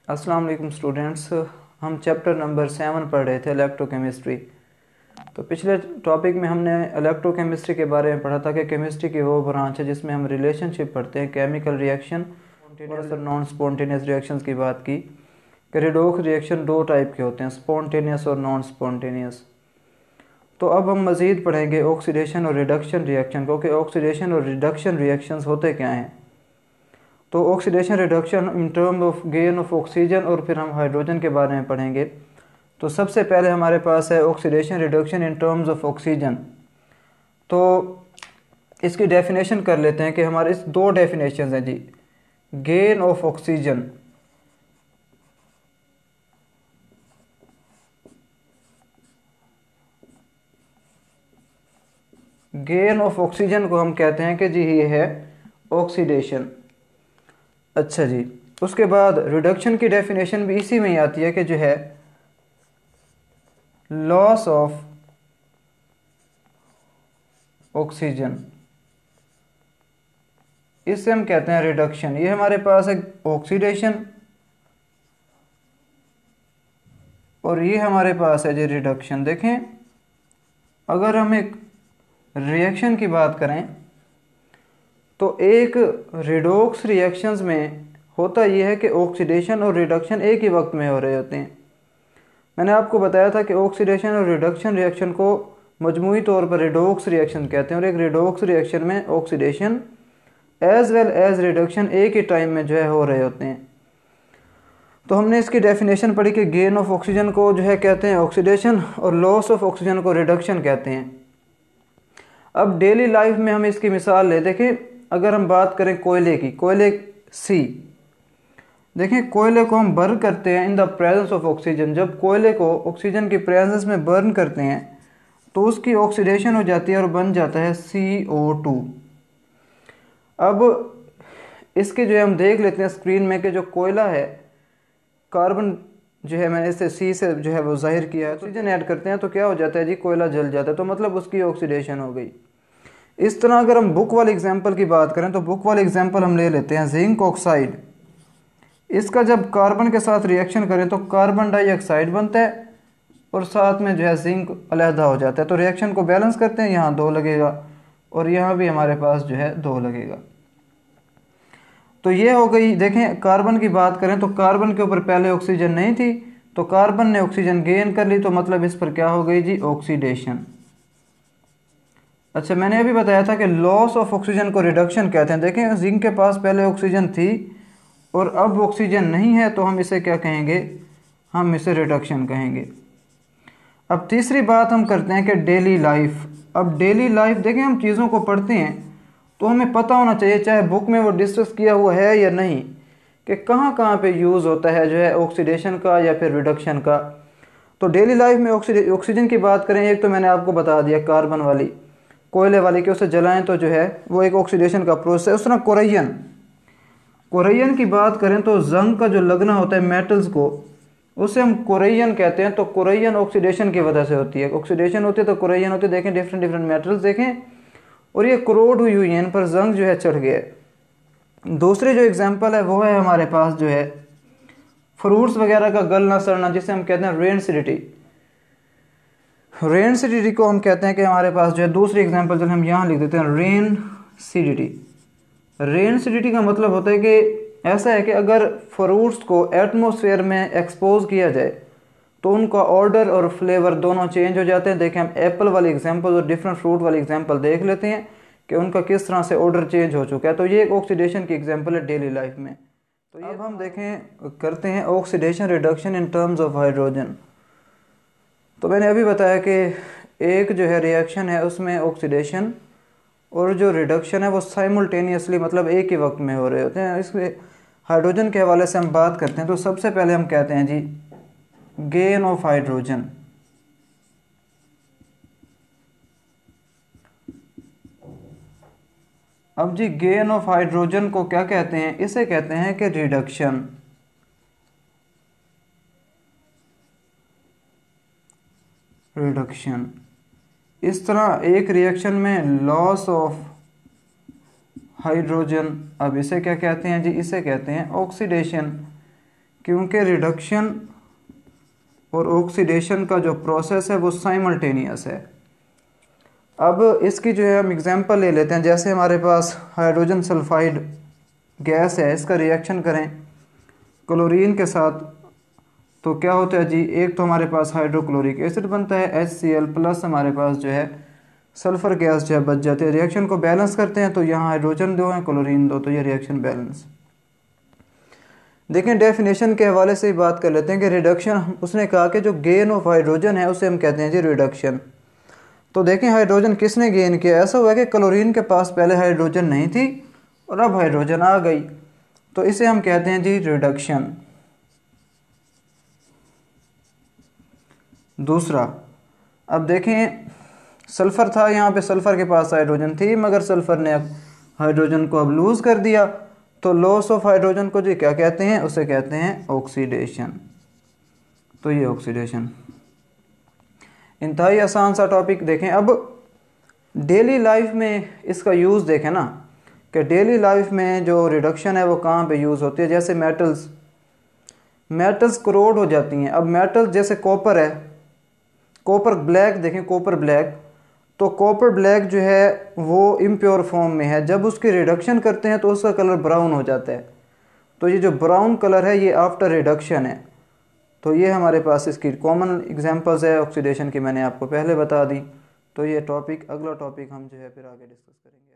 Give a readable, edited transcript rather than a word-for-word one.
अस्सलाम वालेकुम स्टूडेंट्स। हम चैप्टर नंबर 7 पढ़ रहे थे इलेक्ट्रोकेमिस्ट्री। तो पिछले टॉपिक में हमने इलेक्ट्रोकेमिस्ट्री के बारे में पढ़ा था कि केमिस्ट्री की वो ब्रांच है जिसमें हम रिलेशनशिप पढ़ते हैं, केमिकल रिएक्शन स्पॉन्टेनियस और नॉन स्पॉन्टेनियस रिएक्शंस की बात की कि रेडॉक्स रिएक्शन दो टाइप के होते हैं, स्पॉन्टेनियस और नॉन स्पॉन्टेनियस। तो अब हम मज़ीद पढ़ेंगे ऑक्सीडेशन और रिडक्शन रिएक्शन को कि ऑक्सीडेशन और रिडक्शन रिएक्शंस होते क्या हैं। तो oxidation reduction in term of gain of oxygen और फिर हम हाइड्रोजन के बारे में पढ़ेंगे। तो सबसे पहले हमारे पास है oxidation reduction in terms of oxygen. तो इसकी डेफिनेशन कर लेते हैं कि हमारे इस दो डेफिनेशन हैं जी। Gain of oxygen, gain of oxygen को हम कहते हैं कि जी ये है ऑक्सीडेशन। अच्छा जी, उसके बाद रिडक्शन की डेफिनेशन भी इसी में ही आती है कि जो है लॉस ऑफ ऑक्सीजन, इससे हम कहते हैं रिडक्शन। ये हमारे पास है ऑक्सीडेशन और ये हमारे पास है जी रिडक्शन। देखें, अगर हम एक रिएक्शन की बात करें तो एक रिडॉक्स रिएक्शंस में होता यह है कि ऑक्सीडेशन और रिडक्शन एक ही वक्त में हो रहे होते हैं। मैंने आपको बताया था कि ऑक्सीडेशन और रिडक्शन रिएक्शन को मजमूई तौर पर रिडॉक्स रिएक्शन कहते हैं और एक रिडॉक्स रिएक्शन में oxidation as well as reduction एक ही टाइम में जो है हो रहे होते हैं। तो हमने इसकी डेफिनेशन पढ़ी कि गेन ऑफ ऑक्सीजन को जो है कहते हैं ऑक्सीडेशन और लॉस ऑफ ऑक्सीजन को रिडक्शन कहते हैं। अब डेली लाइफ में हम इसकी मिसाल ले देखें। अगर हम बात करें कोयले की, कोयले सी, देखें कोयले को हम बर्न करते हैं in the presence of oxygen. जब कोयले को ऑक्सीजन की प्रेजेंस में बर्न करते हैं तो उसकी ऑक्सीडेशन हो जाती है और बन जाता है CO2। अब इसके जो है हम देख लेते हैं स्क्रीन में कि जो कोयला है, कार्बन जो है मैंने इससे C से जो है वो जाहिर किया है, ऑक्सीजन ऐड करते हैं तो क्या हो जाता है जी, कोयला जल जाता है। तो मतलब उसकी ऑक्सीडेशन हो गई। इस तरह अगर हम बुक वाले एग्जाम्पल की बात करें तो बुक वाले एग्जाम्पल हम ले लेते हैं जिंक ऑक्साइड। इसका जब कार्बन के साथ रिएक्शन करें तो कार्बन डाइऑक्साइड बनता है और साथ में जो है जिंक अलहदा हो जाता है। तो रिएक्शन को बैलेंस करते हैं, यहाँ 2 लगेगा और यहाँ भी हमारे पास जो है 2 लगेगा। तो ये हो गई। देखें कार्बन की बात करें तो कार्बन के ऊपर पहले ऑक्सीजन नहीं थी तो कार्बन ने ऑक्सीजन गेन कर ली, तो मतलब इस पर क्या हो गई जी, ऑक्सीडेशन। अच्छा, मैंने अभी बताया था कि लॉस ऑफ ऑक्सीजन को रिडक्शन कहते हैं। देखें जिंक के पास पहले ऑक्सीजन थी और अब ऑक्सीजन नहीं है तो हम इसे क्या कहेंगे, हम इसे रिडक्शन कहेंगे। अब तीसरी बात हम करते हैं कि डेली लाइफ। अब डेली लाइफ देखें, हम चीज़ों को पढ़ते हैं तो हमें पता होना चाहिए, चाहे बुक में वो डिस्कस किया हुआ है या नहीं, कि कहाँ कहाँ पे यूज़ होता है जो है ऑक्सीडेशन का या फिर रिडक्शन का। तो डेली लाइफ में ऑक्सीजन की बात करें, एक तो मैंने आपको बता दिया कार्बन वाली, कोयले वाली, कि उसे जलाएं तो जो है वो एक ऑक्सीडेशन का प्रोसेस है। उस तरह कोरैयन, कोरैयन की बात करें तो जंग का जो लगना होता है मेटल्स को, उसे हम कोरैयन कहते हैं। तो कोरैयन ऑक्सीडेशन की वजह से होती है, ऑक्सीडेशन होती है तो कोरैयन होती है। देखें डिफरेंट डिफरेंट मेटल्स देखें और ये क्रोड हुई हुई है, इन पर जंग जो है चढ़ गया है। दूसरी जो एग्जांपल है वो है हमारे पास जो है फ्रूट्स वगैरह का गलना सड़ना, जिसे हम कहते हैं रेनसिडिटी। रेनसिडिटी को हम कहते हैं कि हमारे पास जो है दूसरी एग्जांपल जो हम यहाँ लिख देते हैं रेनसिडिटी। रेनसिडिटी का मतलब होता है कि ऐसा है कि अगर फ्रूट्स को एटमॉस्फेयर में एक्सपोज किया जाए तो उनका ऑर्डर और फ्लेवर दोनों चेंज हो जाते हैं। देखें हम एप्पल वाली एग्जांपल और डिफरेंट फ्रूट वाली एग्जांपल देख लेते हैं कि उनका किस तरह से ऑर्डर चेंज हो चुका है। तो ये एक ऑक्सीडेशन की एग्जांपल है डेली लाइफ में। तो ये अब हम देखें करते हैं oxidation reduction in terms of hydrogen. तो मैंने अभी बताया कि एक जो है रिएक्शन है उसमें ऑक्सीडेशन और जो रिडक्शन है वो साइमल्टेनियसली मतलब एक ही वक्त में हो रहे होते हैं। इसके हाइड्रोजन के हवाले से हम बात करते हैं तो सबसे पहले हम कहते हैं जी गेन ऑफ हाइड्रोजन। अब जी गेन ऑफ हाइड्रोजन को क्या कहते हैं, इसे कहते हैं कि रिडक्शन। रिडक्शन इस तरह एक रिएक्शन में लॉस ऑफ हाइड्रोजन, अब इसे क्या कहते हैं जी, इसे कहते हैं ऑक्सीडेशन। क्योंकि रिडक्शन और ऑक्सीडेशन का जो प्रोसेस है वो साइमल्टेनियस है। अब इसकी जो है हम एग्जांपल ले लेते हैं। जैसे हमारे पास हाइड्रोजन सल्फाइड गैस है, इसका रिएक्शन करें क्लोरीन के साथ तो क्या होता है जी, एक तो हमारे पास हाइड्रोक्लोरिक एसिड बनता है HCl प्लस हमारे पास जो है सल्फ़र गैस जो है बच जाती है। रिएक्शन को बैलेंस करते हैं तो यहाँ हाइड्रोजन 2 है, क्लोरीन 2, तो ये रिएक्शन बैलेंस। देखें डेफिनेशन के हवाले से ही बात कर लेते हैं कि रिडक्शन, उसने कहा कि जो गेन ऑफ हाइड्रोजन है उसे हम कहते हैं जी रिडक्शन। तो देखें हाइड्रोजन किसने गेन किया, ऐसा हुआ कि क्लोरीन के पास पहले हाइड्रोजन नहीं थी और अब हाइड्रोजन आ गई, तो इसे हम कहते हैं जी रिडक्शन। दूसरा, अब देखें सल्फ़र था, यहाँ पे सल्फ़र के पास हाइड्रोजन थी मगर सल्फ़र ने हाइड्रोजन को अब लूज़ कर दिया, तो लॉस ऑफ हाइड्रोजन को जी क्या कहते हैं, उसे कहते हैं ऑक्सीडेशन। तो ये ऑक्सीडेशन इंतहाई आसान सा टॉपिक। देखें अब डेली लाइफ में इसका यूज़ देखें ना, कि डेली लाइफ में जो रिडक्शन है वो कहाँ पे यूज़ होती है। जैसे मेटल्स करोड हो जाती हैं। अब मेटल जैसे कॉपर है, कॉपर ब्लैक, देखें कॉपर ब्लैक, तो कॉपर ब्लैक जो है वो इम्प्योर फॉर्म में है, जब उसकी रिडक्शन करते हैं तो उसका कलर ब्राउन हो जाता है। तो ये जो ब्राउन कलर है ये आफ्टर रिडक्शन है। तो ये हमारे पास इसकी कॉमन एग्जांपल्स है ऑक्सीडेशन की, मैंने आपको पहले बता दी। तो ये टॉपिक, अगला टॉपिक हम जो है फिर आगे डिस्कस करेंगे।